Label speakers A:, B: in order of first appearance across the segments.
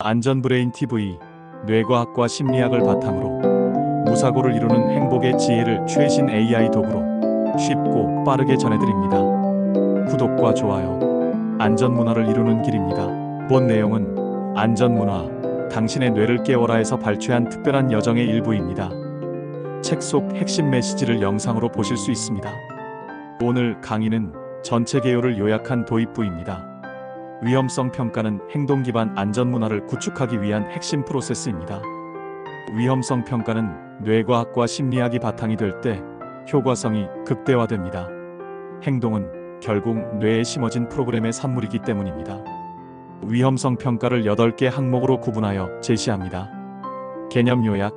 A: 안전브레인 TV, 뇌과학과 심리학을 바탕으로 무사고를 이루는 행복의 지혜를 최신 AI 도구로 쉽고 빠르게 전해드립니다. 구독과 좋아요, 안전문화를 이루는 길입니다. 본 내용은 안전문화, 당신의 뇌를 깨워라에서 발췌한 특별한 여정의 일부입니다. 책 속 핵심 메시지를 영상으로 보실 수 있습니다. 오늘 강의는 전체 개요를 요약한 도입부입니다. 위험성 평가는 행동 기반 안전 문화를 구축하기 위한 핵심 프로세스입니다. 위험성 평가는 뇌과학과 심리학이 바탕이 될 때 효과성이 극대화됩니다. 행동은 결국 뇌에 심어진 프로그램의 산물이기 때문입니다. 위험성 평가를 8개 항목으로 구분하여 제시합니다. 개념 요약,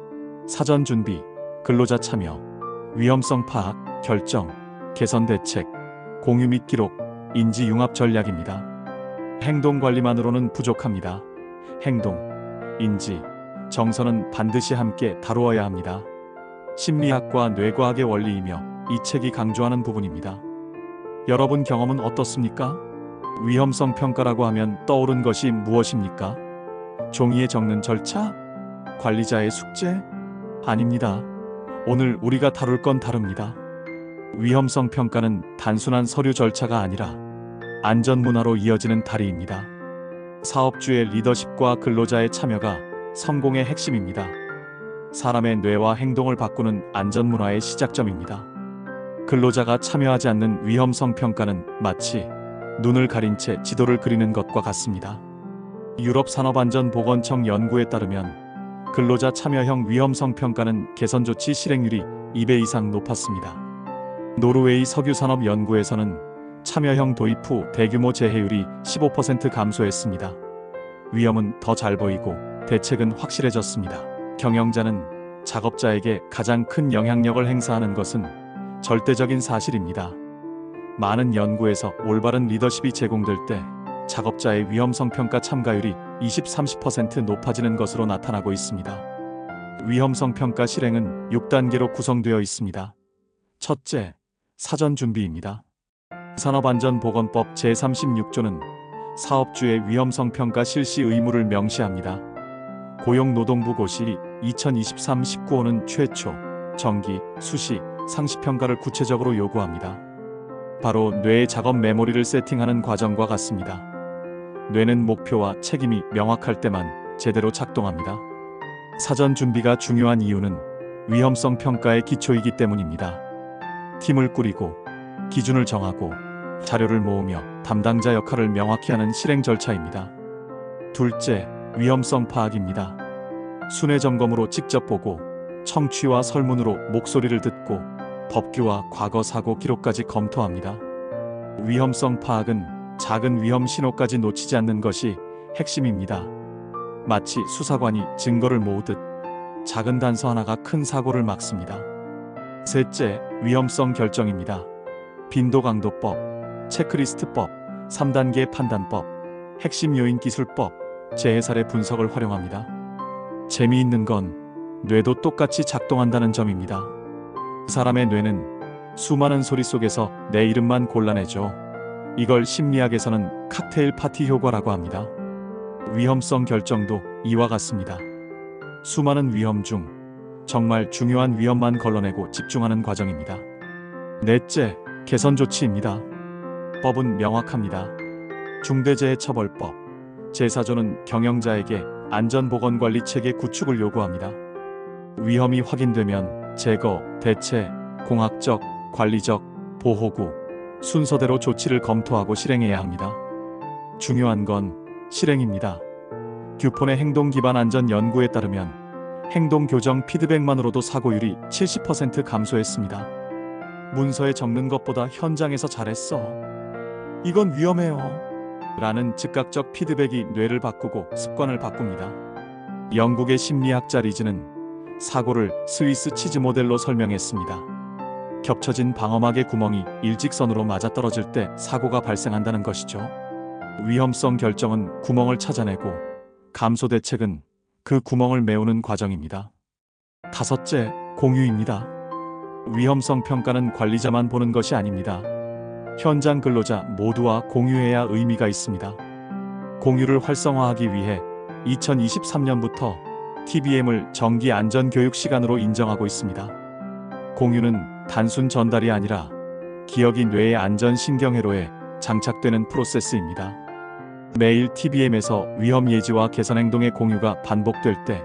A: 사전 준비, 근로자 참여, 위험성 파악, 결정, 개선 대책, 공유 및 기록, 인지 융합 전략입니다. 행동 관리만으로는 부족합니다. 행동, 인지, 정서는 반드시 함께 다루어야 합니다. 심리학과 뇌과학의 원리이며 이 책이 강조하는 부분입니다. 여러분 경험은 어떻습니까? 위험성 평가라고 하면 떠오른 것이 무엇입니까? 종이에 적는 절차? 관리자의 숙제? 아닙니다. 오늘 우리가 다룰 건 다릅니다. 위험성 평가는 단순한 서류 절차가 아니라 안전문화로 이어지는 다리입니다. 사업주의 리더십과 근로자의 참여가 성공의 핵심입니다. 사람의 뇌와 행동을 바꾸는 안전문화의 시작점입니다. 근로자가 참여하지 않는 위험성 평가는 마치 눈을 가린 채 지도를 그리는 것과 같습니다. 유럽산업안전보건청 연구에 따르면 근로자 참여형 위험성 평가는 개선 조치 실행률이 2배 이상 높았습니다. 노르웨이 석유산업연구에서는 참여형 도입 후 대규모 재해율이 15% 감소했습니다. 위험은 더 잘 보이고 대책은 확실해졌습니다. 경영자는 작업자에게 가장 큰 영향력을 행사하는 것은 절대적인 사실입니다. 많은 연구에서 올바른 리더십이 제공될 때 작업자의 위험성 평가 참가율이 20-30% 높아지는 것으로 나타나고 있습니다. 위험성 평가 실행은 6단계로 구성되어 있습니다. 첫째, 사전 준비입니다. 산업안전보건법 제36조는 사업주의 위험성 평가 실시 의무를 명시합니다. 고용노동부 고시 2023-19호는 최초, 정기, 수시, 상시 평가를 구체적으로 요구합니다. 바로 뇌의 작업 메모리를 세팅하는 과정과 같습니다. 뇌는 목표와 책임이 명확할 때만 제대로 작동합니다. 사전 준비가 중요한 이유는 위험성 평가의 기초이기 때문입니다. 팀을 꾸리고 기준을 정하고 자료를 모으며 담당자 역할을 명확히 하는 실행 절차입니다. 둘째, 위험성 파악입니다. 순회 점검으로 직접 보고 청취와 설문으로 목소리를 듣고 법규와 과거 사고 기록까지 검토합니다. 위험성 파악은 작은 위험 신호까지 놓치지 않는 것이 핵심입니다. 마치 수사관이 증거를 모으듯 작은 단서 하나가 큰 사고를 막습니다. 셋째, 위험성 결정입니다. 빈도강도법, 체크리스트법, 3단계 판단법, 핵심 요인 기술법, 재해 사례 분석을 활용합니다. 재미있는 건 뇌도 똑같이 작동한다는 점입니다. 사람의 뇌는 수많은 소리 속에서 내 이름만 골라내죠. 이걸 심리학에서는 칵테일 파티 효과라고 합니다. 위험성 결정도 이와 같습니다. 수많은 위험 중 정말 중요한 위험만 걸러내고 집중하는 과정입니다. 넷째, 개선 조치입니다. 법은 명확합니다. 중대재해처벌법 제4조는 경영자에게 안전보건관리 체계 구축을 요구합니다. 위험이 확인되면 제거, 대체, 공학적, 관리적, 보호구 순서대로 조치를 검토하고 실행해야 합니다. 중요한 건 실행입니다. 규폰의 행동 기반 안전 연구에 따르면 행동 교정 피드백만으로도 사고율이 70% 감소했습니다. 문서에 적는 것보다 현장에서 잘했어. 이건 위험해요. 라는 즉각적 피드백이 뇌를 바꾸고 습관을 바꿉니다. 영국의 심리학자 리즈는 사고를 스위스 치즈 모델로 설명했습니다. 겹쳐진 방어막의 구멍이 일직선으로 맞아떨어질 때 사고가 발생한다는 것이죠. 위험성 결정은 구멍을 찾아내고 감소 대책은 그 구멍을 메우는 과정입니다. 다섯째, 공유입니다. 위험성 평가는 관리자만 보는 것이 아닙니다. 현장 근로자 모두와 공유해야 의미가 있습니다. 공유를 활성화하기 위해 2023년부터 TBM을 정기 안전 교육 시간으로 인정하고 있습니다. 공유는 단순 전달이 아니라 기억이 뇌의 안전 신경회로에 장착되는 프로세스입니다. 매일 TBM에서 위험 예지와 개선 행동의 공유가 반복될 때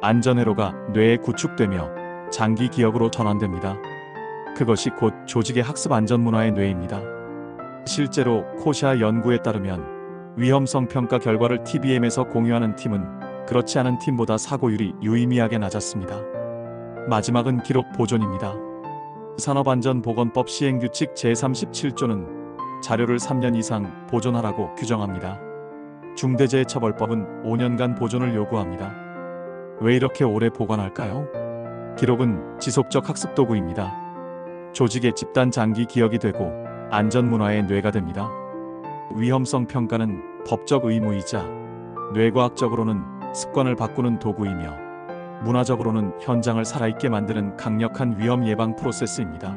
A: 안전회로가 뇌에 구축되며 장기 기억으로 전환됩니다. 그것이 곧 조직의 학습 안전 문화의 뇌입니다. 실제로 코샤 연구에 따르면 위험성 평가 결과를 TBM에서 공유하는 팀은 그렇지 않은 팀보다 사고율이 유의미하게 낮았습니다. 마지막은 기록 보존입니다. 산업안전보건법 시행규칙 제37조는 자료를 3년 이상 보존하라고 규정합니다. 중대재해처벌법은 5년간 보존을 요구합니다. 왜 이렇게 오래 보관할까요? 기록은 지속적 학습 도구입니다. 조직의 집단 장기 기억이 되고 안전문화의 뇌가 됩니다. 위험성 평가는 법적 의무이자 뇌과학적으로는 습관을 바꾸는 도구이며 문화적으로는 현장을 살아있게 만드는 강력한 위험 예방 프로세스입니다.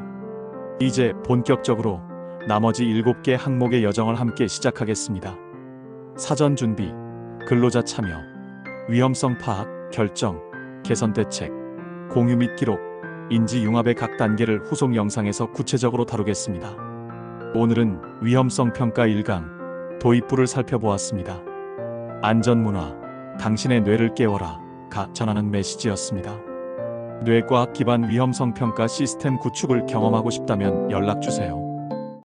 A: 이제 본격적으로 나머지 7개 항목의 여정을 함께 시작하겠습니다. 사전 준비, 근로자 참여, 위험성 파악, 결정, 개선 대책, 공유 및 기록, 인지 융합의 각 단계를 후속 영상에서 구체적으로 다루겠습니다. 오늘은 위험성 평가 1강, 도입부를 살펴보았습니다. 안전문화, 당신의 뇌를 깨워라 가 전하는 메시지였습니다. 뇌과학 기반 위험성 평가 시스템 구축을 경험하고 싶다면 연락주세요.